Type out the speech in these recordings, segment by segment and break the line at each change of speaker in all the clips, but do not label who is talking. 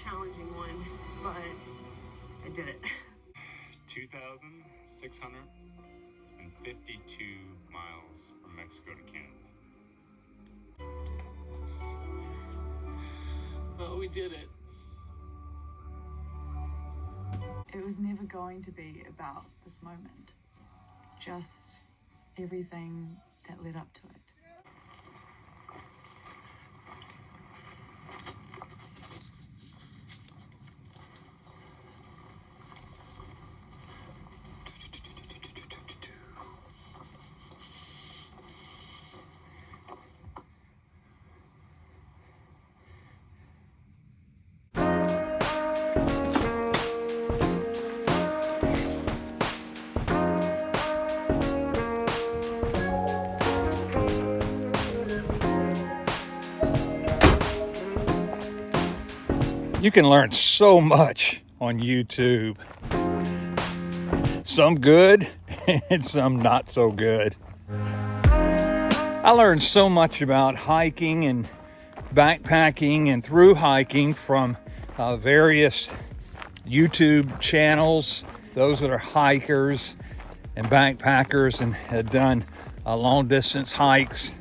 challenging one, but I did it.
2,652 miles from Mexico to Canada.
Well, we did it.
It was never going to be about this moment, just everything that led up to it.
You can learn so much on YouTube. Some good and some not so good. I learned so much about hiking and backpacking and through hiking from various YouTube channels, those that are hikers and backpackers and have done long distance hikes.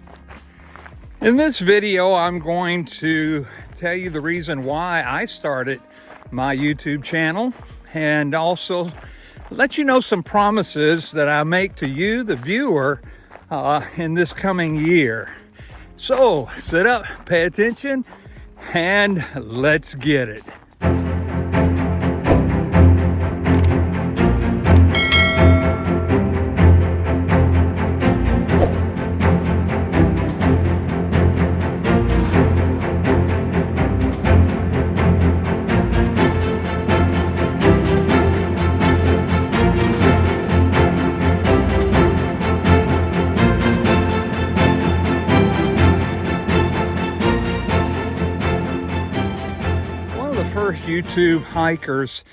In this video, I'm going to tell you the reason why I started my YouTube channel and also let you know some promises that I make to you, the viewer, in this coming year. So sit up, pay attention, and let's get it. YouTube hikers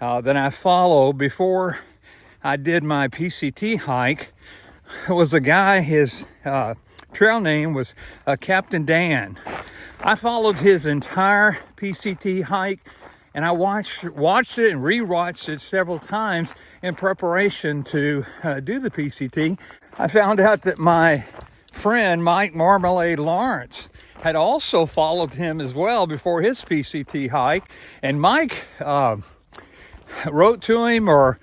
that I follow before I did my PCT hike was a guy, his trail name was Captain Dan. I followed his entire PCT hike and I watched it and rewatched it several times in preparation to do the PCT. I found out that my friend Mike Marmalade Lawrence had also followed him as well before his PCT hike, and Mike wrote to him or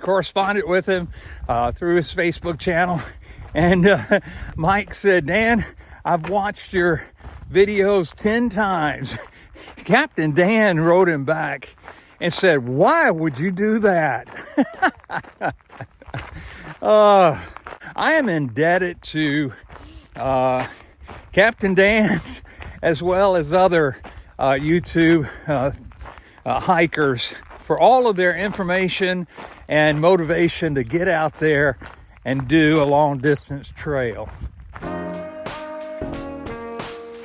corresponded with him through his Facebook channel, and Mike said, "Dan, I've watched your videos 10 times." Captain Dan wrote him back and said, "Why would you do that?" I am indebted to Captain Dan as well as other YouTube hikers for all of their information and motivation to get out there and do a long distance trail.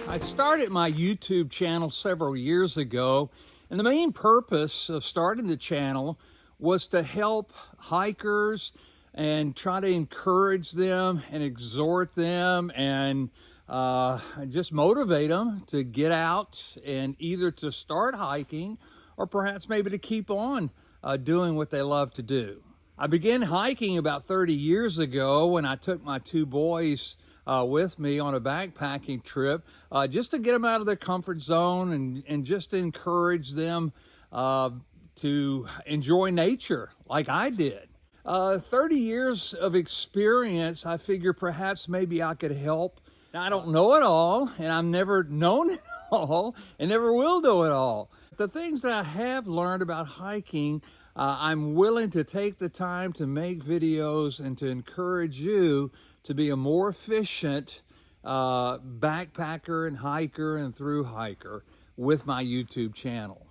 I started my YouTube channel several years ago, and the main purpose of starting the channel was to help hikers and try to encourage them and exhort them and just motivate them to get out and either to start hiking or perhaps maybe to keep on doing what they love to do. I began hiking about 30 years ago when I took my 2 boys with me on a backpacking trip just to get them out of their comfort zone and just to encourage them to enjoy nature like I did. 30 years of experience, I figure perhaps maybe I could help. Now, I don't know it all, and I've never known it all, and never will know it all. The things that I have learned about hiking, I'm willing to take the time to make videos and to encourage you to be a more efficient backpacker and hiker and through hiker with my YouTube channel.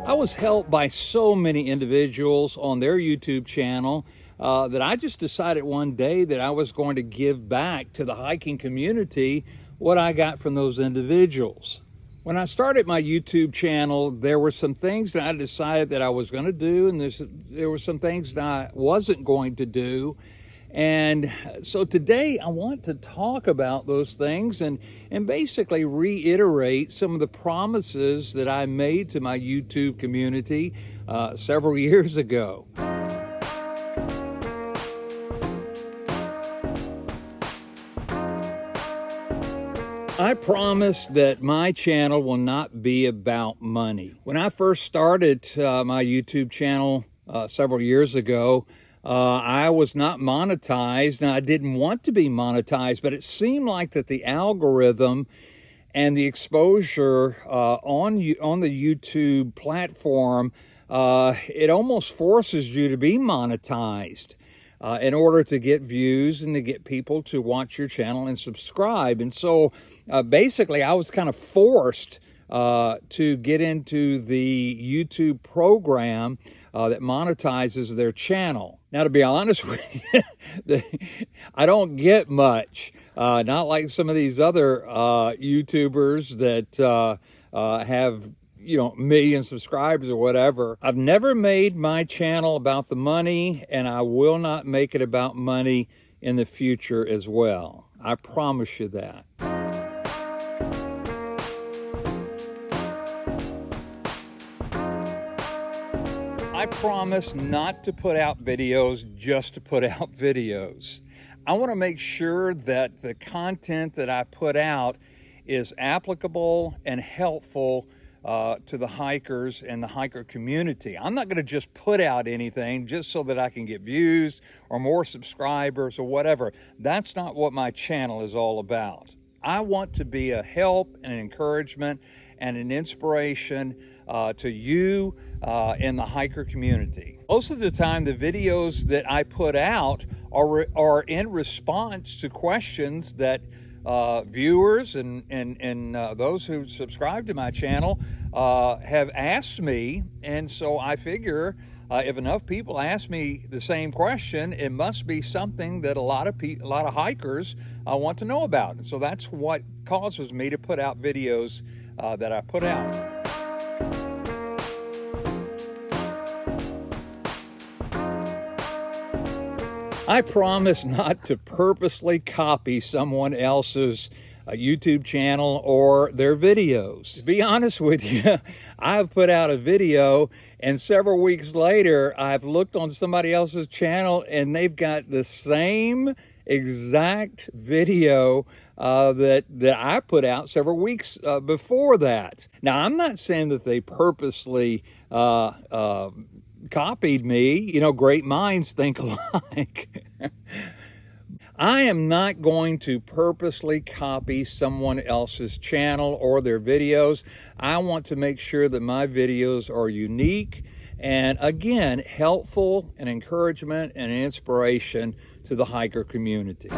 I was helped by so many individuals on their YouTube channel that I just decided one day that I was going to give back to the hiking community what I got from those individuals. When I started my YouTube channel, there were some things that I decided that I was going to do, and there were some things that I wasn't going to do. And so today I want to talk about those things and basically reiterate some of the promises that I made to my YouTube community several years ago. I promise that my channel will not be about money. When I first started my YouTube channel several years ago, I was not monetized, and I didn't want to be monetized, but it seemed like that the algorithm and the exposure on the YouTube platform, it almost forces you to be monetized in order to get views and to get people to watch your channel and subscribe. And so basically I was kind of forced to get into the YouTube program that monetizes their channel. Now, to be honest with you, I don't get much. Not like some of these other YouTubers that have, you know, million subscribers or whatever. I've never made my channel about the money, and I will not make it about money in the future as well. I promise you that. I promise not to put out videos just to put out videos. I want to make sure that the content that I put out is applicable and helpful to the hikers and the hiker community. I'm not going to just put out anything just so that I can get views or more subscribers or whatever. That's not what my channel is all about. I want to be a help and an encouragement and an inspiration to you in the hiker community. Most of the time, the videos that I put out are in response to questions that viewers and those who subscribe to my channel have asked me. And so I figure if enough people ask me the same question, it must be something that a lot of hikers want to know about. And so that's what causes me to put out videos that I put out. I promise not to purposely copy someone else's YouTube channel or their videos. To be honest with you, I've put out a video and several weeks later, I've looked on somebody else's channel and they've got the same exact video that I put out several weeks before that. Now, I'm not saying that they purposely copied me. You know, great minds think alike. I am not going to purposely copy someone else's channel or their videos. I want to make sure that my videos are unique and, again, helpful and encouragement and inspiration to the hiker community.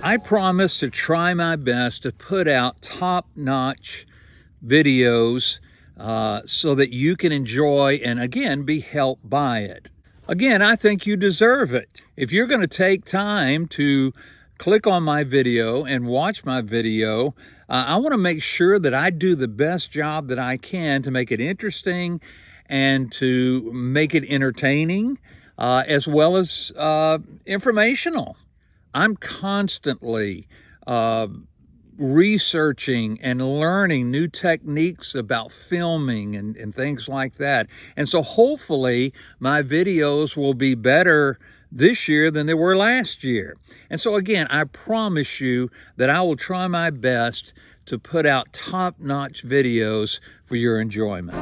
I promise to try my best to put out top-notch videos so that you can enjoy and, again, be helped by it. Again, I think you deserve it. If you're going to take time to click on my video and watch my video, I want to make sure that I do the best job that I can to make it interesting and to make it entertaining as well as informational. I'm constantly researching and learning new techniques about filming and things like that. And so hopefully my videos will be better this year than they were last year. And so again, I promise you that I will try my best to put out top-notch videos for your enjoyment.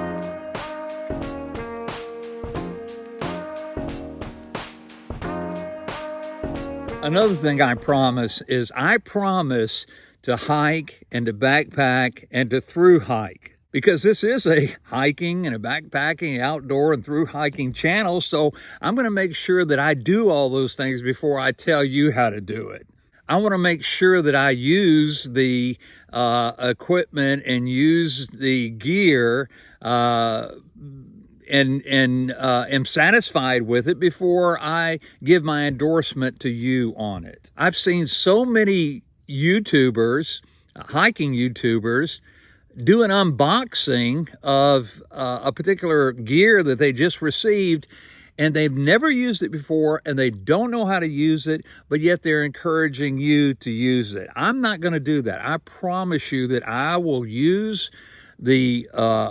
Another thing I promise is I promise to hike and to backpack and to thruhike, because this is a hiking and a backpacking, outdoor and through hiking channel. So I'm going to make sure that I do all those things before I tell you how to do it. I want to make sure that I use the equipment and use the gear and am satisfied with it before I give my endorsement to you on it. I've seen so many YouTubers, hiking YouTubers, do an unboxing of a particular gear that they just received, and they've never used it before, and they don't know how to use it, but yet they're encouraging you to use it. I'm not going to do that. I promise you that I will use the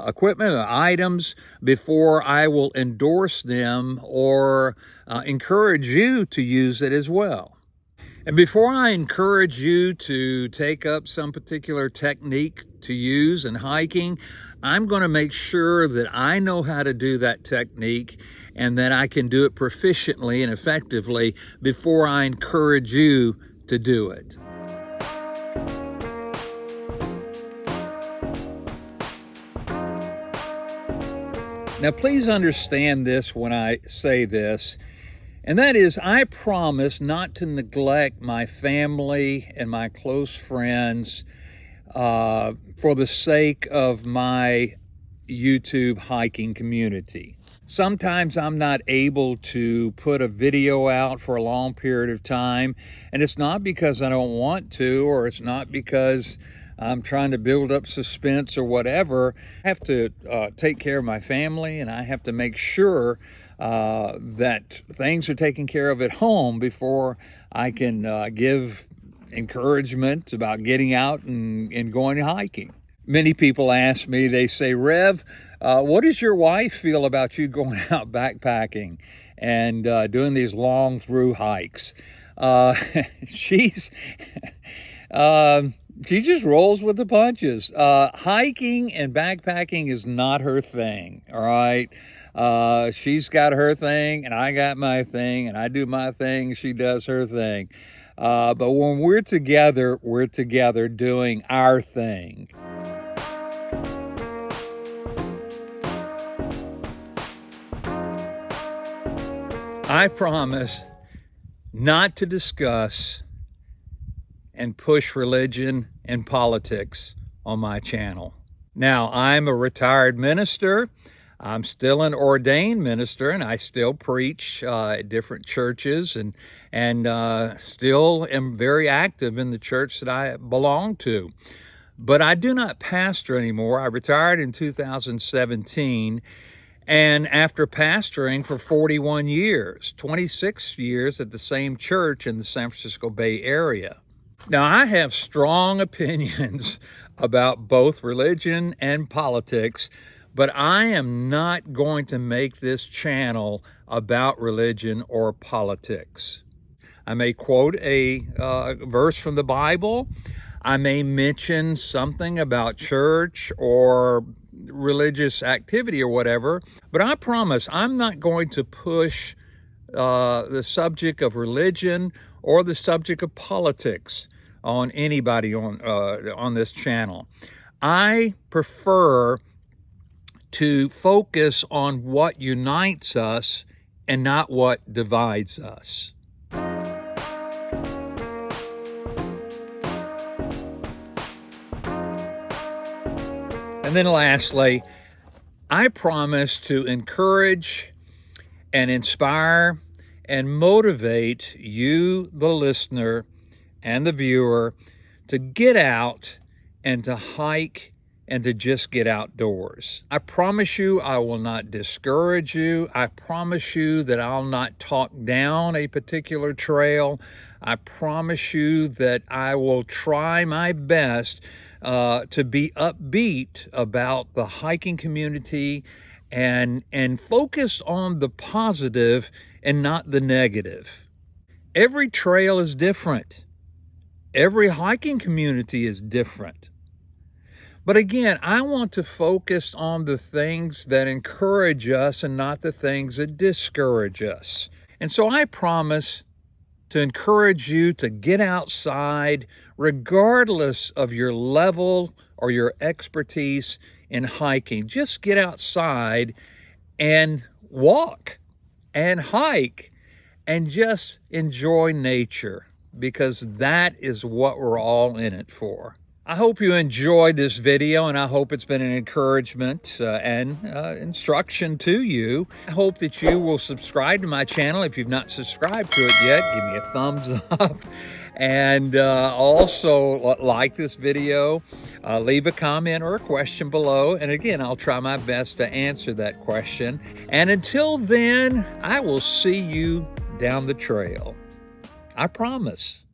equipment or items before I will endorse them or encourage you to use it as well. And before I encourage you to take up some particular technique to use in hiking, I'm going to make sure that I know how to do that technique and that I can do it proficiently and effectively before I encourage you to do it. Now, please understand this when I say this, and that is, I promise not to neglect my family and my close friends for the sake of my YouTube hiking community. Sometimes I'm not able to put a video out for a long period of time, and it's not because I don't want to, or it's not because I'm trying to build up suspense or whatever. I have to take care of my family, and I have to make sure that things are taken care of at home before I can give encouragement about getting out and going hiking. Many people ask me, they say, Rev, what does your wife feel about you going out backpacking and doing these long through hikes? She just rolls with the punches. Hiking and backpacking is not her thing, all right? She's got her thing, and I got my thing, and I do my thing, she does her thing. But when we're together doing our thing. I promise not to discuss and push religion and politics on my channel. Now, I'm a retired minister. I'm still an ordained minister, and I still preach at different churches and still am very active in the church that I belong to. But I do not pastor anymore. I retired in 2017, and after pastoring for 41 years, 26 years at the same church in the San Francisco Bay Area. Now, I have strong opinions about both religion and politics, but I am not going to make this channel about religion or politics. I may quote a verse from the Bible. I may mention something about church or religious activity or whatever, but I promise I'm not going to push the subject of religion or the subject of politics on anybody on this channel. I prefer to focus on what unites us and not what divides us. And then lastly, I promise to encourage and inspire and motivate you, the listener and the viewer, to get out and to hike and to just get outdoors. I promise you I will not discourage you. I promise you that I'll not talk down a particular trail. I promise you that I will try my best to be upbeat about the hiking community and focus on the positive and not the negative. Every trail is different. Every hiking community is different. But again, I want to focus on the things that encourage us and not the things that discourage us. And so I promise to encourage you to get outside regardless of your level or your expertise in hiking. Just get outside and walk and hike and just enjoy nature, because that is what we're all in it for. I hope you enjoyed this video, and I hope it's been an encouragement and instruction to you. I hope that you will subscribe to my channel if you've not subscribed to it yet. Give me a thumbs up And also like this video, leave a comment or a question below. And again, I'll try my best to answer that question. And until then, I will see you down the trail. I promise.